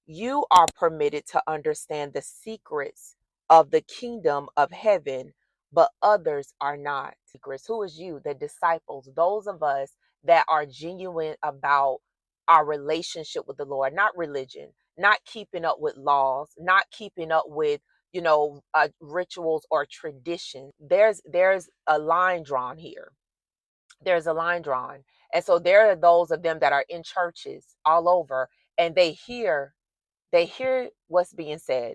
You are permitted to understand the secrets of the kingdom of heaven, but others are not. Secrets. Who is you? The disciples, those of us that are genuine about our relationship with the Lord, not religion, not keeping up with laws, not keeping up with rituals or traditions. There's a line drawn here. There's a line drawn. And so there are those of them that are in churches all over, and they hear what's being said,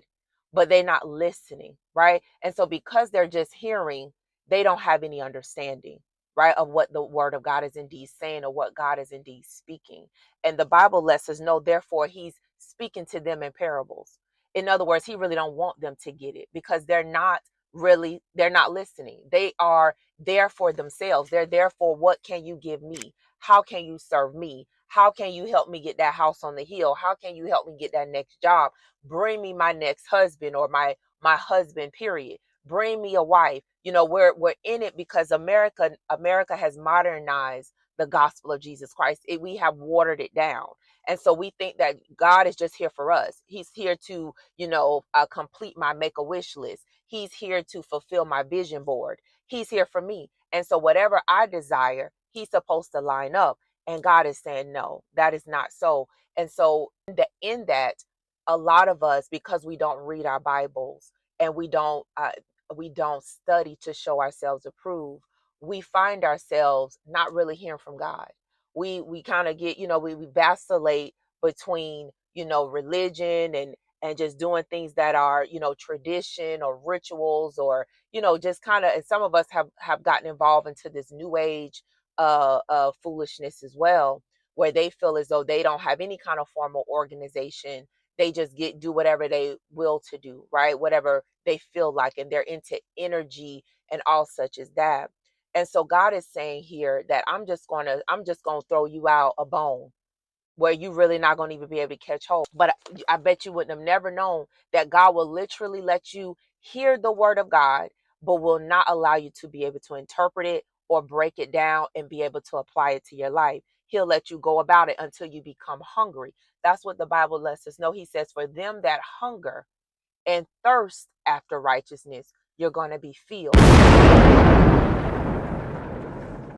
but they're not listening, right? And so because they're just hearing, they don't have any understanding, right, of what the word of God is indeed saying or what God is indeed speaking. And the Bible lets us know, therefore, he's speaking to them in parables. In other words, he really don't want them to get it because they're not listening. They are there for themselves. They're there for, what can you give me? How can you serve me? How can you help me get that house on the hill? How can you help me get that next job? Bring me my next husband, or my husband, period. Bring me a wife. We're in it because America has modernized the gospel of Jesus Christ. We have watered it down. And so we think that God is just here for us. He's here to, complete my make-a-wish list. He's here to fulfill my vision board. He's here for me. And so whatever I desire, he's supposed to line up. And God is saying, no, that is not so. And so in that, a lot of us, because we don't read our Bibles and we don't study to show ourselves approved, we find ourselves not really hearing from God. We kind of get, we vacillate between, religion and just doing things that are, tradition or rituals, or, just kind of, and some of us have gotten involved into this new age foolishness as well, where they feel as though they don't have any kind of formal organization. They just do whatever they will to do, right? Whatever they feel like, and they're into energy and all such as that. And so God is saying here that I'm just gonna throw you out a bone where you really not gonna even be able to catch hold. But I bet you wouldn't have never known that God will literally let you hear the word of God, but will not allow you to be able to interpret it or break it down and be able to apply it to your life. He'll let you go about it until you become hungry. That's what the Bible lets us know. He says, for them that hunger and thirst after righteousness, you're going to be filled.